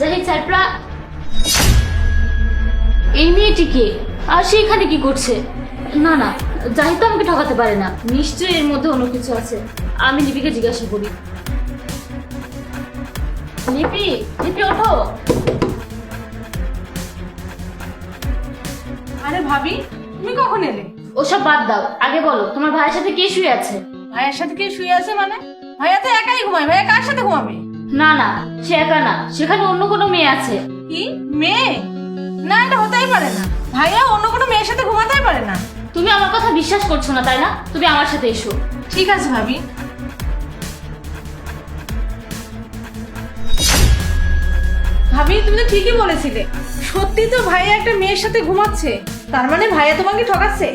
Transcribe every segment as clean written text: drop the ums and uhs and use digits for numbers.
জাহিদ সারপ্রা এই মেয়েটিকে আর সে এখানে কি করছে? না না, জাহিদ তো আমাকে ঠকাতে পারে না, নিশ্চয়ই এর মধ্যে অন্য কিছু আছে। আমি লিপিকে জিজ্ঞাসা করি। লিপি, লিপি ওঠো। আরে ভাবি, তুমি কখন এলে? ওসব বাদ দাও, আগে বলো তোমার ভাইয়ের সাথে কে শুয়ে আছে? ভাইয়ের সাথে কে শুয়ে আছে মানে? ভাইয়া তো একাই ঘুমায়, ভাইয়া কার সাথে ঘুমাবে? না না, সে একা না, সেখানে অন্য কোনো মেয়ে আছে। কি মেয়ে? না, এটা হতেই পারে না। ভাইয়া অন্য কোনো মেয়ের সাথে ঘুমাতেই পারে না। তুমি আমার কথা বিশ্বাস করছো না তাই না? তুমি আমার সাথে এসো। ঠিক আছে ভাবি। ভাবি, তুমি তো ঠিকই বলেছিলে। সত্যি তো ভাইয়া একটা মেয়ের সাথে ঘুমাচ্ছে। তার মানে ভাইয়া তোমাকে ঠকাচ্ছে।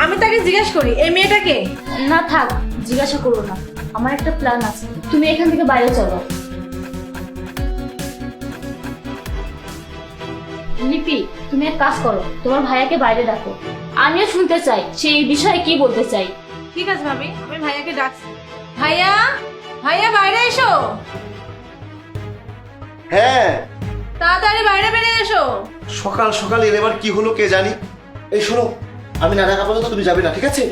আমি তাকে জিজ্ঞেস করি, এই মেয়েটাকে? না থাক, জিজ্ঞাসা করো না, আমার একটা প্ল্যান আছে। তুমি এখান থেকে বাইরে চলো। লিপি, তুমি এক কাজ করো, তোমার ভাইয়াকে বাইরে ডাকো। আমিও শুনতে চাই সে এই বিষয়ে কি বলতে চাই। ঠিক আছে ভাবি, আমি ভাইয়াকে ডাকছি। ভাইয়া, ভাইয়া বাইরে এসো। হ্যাঁ, তাড়াতাড়ি বাইরে বেরিয়ে এসো। সকাল সকাল এর এবার কি হলো কে জানি। এই শোনো, আমি না ডাকা পর্যন্ত তুমি যাবে না, ঠিক আছে?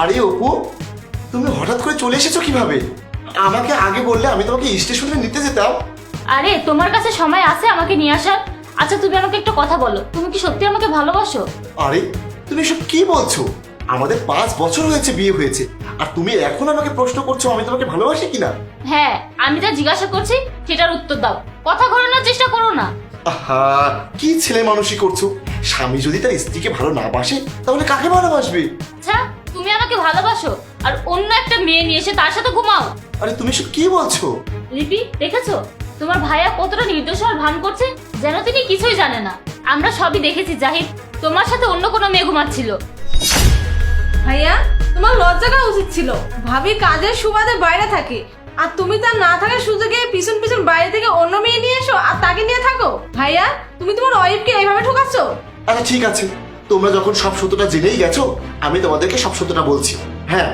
আরে অপু, তুমি হঠাৎ করে চলে এসেছো কিভাবে? আমাকে আগে বললে আমি তোমাকে স্টেশনে নিতে যেতাম। আরে তোমার কাছে সময় আছে আমাকে নিয়ে আসার? আচ্ছা তুমি আমাকে একটা কথা বলো, তুমি কি সত্যি আমাকে ভালোবাসো? আরে তুমি এসব কি বলছো? আমাদের 5 বছর হয়েছে বিয়ে হয়েছে, আর তুমি এখন আমাকে প্রশ্ন করছো আমি তোমাকে ভালোবাসি কিনা? হ্যাঁ, আমি যা জিজ্ঞাসা করছি সেটার উত্তর দাও, কথা ঘোরানোর চেষ্টা করো না। আহা, কি ছেলে মানুষই করছো। স্বামী যদি তার স্ত্রীকে ভালো না বাসে তাহলে কাকে ভালোবাসবে? আচ্ছা, তুমি আমাকে ভালোবাসো আর অন্য একটা মেয়ে নিয়ে এসে তার সাথে ঘুমাও? আরে তুমি সব কি বলছো? লিপি, দেখেছো তোমার ভাইয়া কতটা নির্দোষ আর ভান করছে, যেন তিনি কিছুই জানে না। আমরা সবই দেখেছি জাহিদ, তোমার সাথে অন্য কোনো মেয়ে ঘুমাচ্ছিল। ভাইয়া, তোমার লজ্জা করা উচিত ছিল। ভাবি কাজের সুবাদে বাইরে থাকে, আর তুমি তার না থাকার সুযোগে পিছন পিছন বাইরে থেকে অন্য মেয়ে নিয়ে এসো আর তাকে নিয়ে থাকো। ভাইয়া, তুমি তোমার ওয়াইফকে এইভাবে ঠকাচ্ছ? আচ্ছা ঠিক আছে, তোমরা যখন সব সত্যটা জেনেই গেছো, আমি তোমাদেরকে সব সত্যটা বলছি। হ্যাঁ,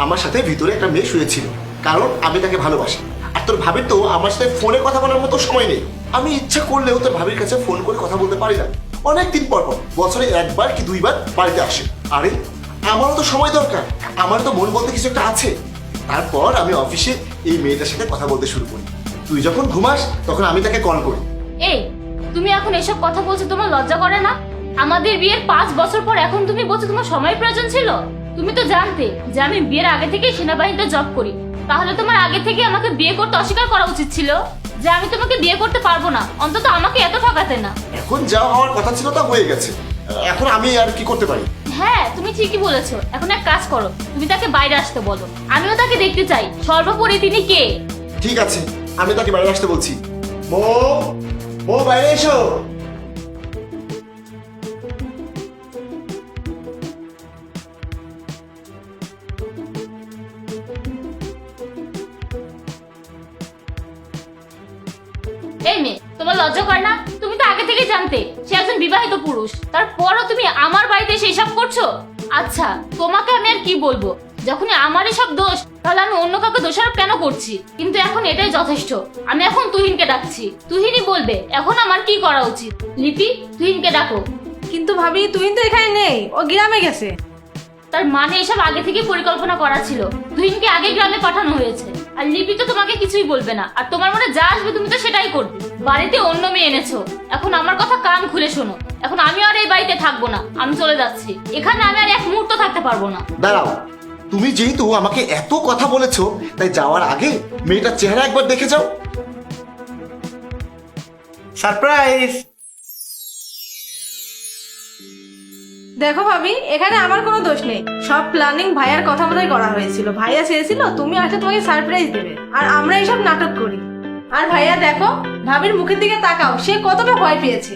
আমার সাথে ভিতরে একটা মেয়ে শুয়েছিল, কারণ আমি তাকে ভালোবাসি। আর তোর ভাবির তো আমার সাথে ফোনে কথা বলার মতো সময় নেই। আমি ইচ্ছা করলেও তোর ভাবির কাছে ফোন করে কথা বলতে পারি না। অনেকদিন পর পর, বছরে 1বার কি 2বার বাড়িতে আসে। আরে আমারও তো সময় দরকার, আমার তো মন বলতে কিছু একটা আছে। তারপর আমি অফিসে এই মেয়েটার সাথে কথা বলতে শুরু করি। তুই যখন ঘুমাস তখন আমি তাকে কল করি। এই, তুমি এখন এসব কথা বলছো, তোমার লজ্জা করে না? আমাদের বিয়ের 5 বছর পর এখন তুমি বলছো তোমার সময় প্রয়োজন ছিল। তুমি তো জানতে যে আমি বিয়ের আগে থেকেই সেনাবাহিনীতে জব করি। তাহলে তোমার আগে থেকে আমাকে বিয়ে করতে অস্বীকার করা উচিত ছিল, যে আমি তোমাকে বিয়ে করতে পারবো না। অন্তত আমাকে এত ঠকাতে না। এখন যা হওয়ার কথা ছিল তা হয়ে গেছে, এখন আমি আর কি করতে পারি? হ্যাঁ, তুমি ঠিকই বলেছো। এখন এক কাজ করো, তুমি তাকে বাইরে আসতে বলো, আমিও তাকে দেখতে চাই। সর্বোপরি তিনি কে? ঠিক আছে, আমি তাকে বাইরে আসতে বলছি। মো, মো বাইরে এসো। এই মেয়ে, তোমার লজ্জা করে না? তুমি তো আগে থেকেই জানতে সে একজন বিবাহিত পুরুষ, তারপরও তুমি আমার বাড়িতে এসে এসব করছো। আচ্ছা, তোমাকে আমি আর কি বলবো? যখনই আমার এসব দোষ, তাহলে আমি অন্য কাউকে দোষারোপ কেন করছি? কিন্তু এখন এটাই যথেষ্ট। আমি এখন তুহিনকে ডাকছি, তুহিনই বলবে এখন আমার কি করা উচিত। লিপি, তুহিনকে ডাকো। কিন্তু ভাবি, তুহিন তো এখানে নেই, ও গ্রামে গেছে। তার মানে এসব আগে থেকে পরিকল্পনা করা ছিল। তুহিনকে আগে গ্রামে পাঠানো হয়েছে। আর লিপি তো তোমাকে কিছুই বলবে না, আর তোমার মনে যা আসবে তুমি তো সেটাই করবে। বাড়িতে অন্য মেয়ে এনেছো, এখন আমার কথা কান খুলে শোনো। এখন আমি আর এই বাড়িতে থাকবো না, আমি চলে যাচ্ছি। এখানে আমি আর এক মুহূর্ত থাকতে পারবো না। দাঁড়াও, তুমি যেহেতু আমাকে এত কথা বলেছো, তাই যাওয়ার আগে মেয়েটার চেহারা একবার দেখে যাও। সারপ্রাইজ! দেখো ভাবি, এখানে আমার কোনো দোষ নেই। সব প্ল্যানিং ভাইয়ার কথা মতোই করা হয়েছিল। ভাইয়া চেয়েছিল তুমি আসলে তোমাকে সারপ্রাইজ দেবে, আর আমরা এইসব নাটক করি। আর ভাইয়া দেখো, ভাবির মুখের দিকে তাকাও, সে কতটা ভয় পেয়েছে।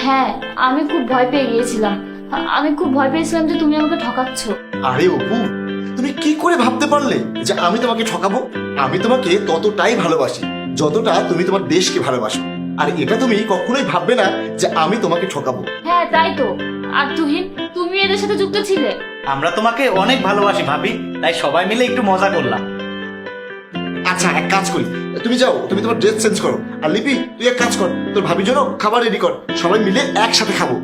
হ্যাঁ, আমি খুব ভয় পেয়ে গিয়েছিলাম। আমি খুব ভয় পেয়েছিলাম যে তুমি আমাকে ঠকাচ্ছ। আরে অপু, তুমি কি করে ভাবতে পারলে যে আমি তোমাকে ঠকাবো? আমি তোমাকে ততটাই ভালোবাসি যতটা তুমি তোমার দেশকে ভালোবাসো। আর এটা তুমি কখনোই ভাববে না যে আমি তোমাকে ঠকাবো। হ্যাঁ তাই তো। আর তুহিন, তুমি এদের সাথে যুক্ত ছিলে? আমরা তোমাকে অনেক ভালোবাসি ভাবি, তাই সবাই মিলে একটু মজা করলাম। আচ্ছা এক কাজ করি, তুমি যাও, তুমি তোমার ড্রেস চেঞ্জ করো, আর লিপি তুই এক কাজ কর, তোর ভাবির জন্য খাবার রেডি কর, সবাই মিলে একসাথে খাবো।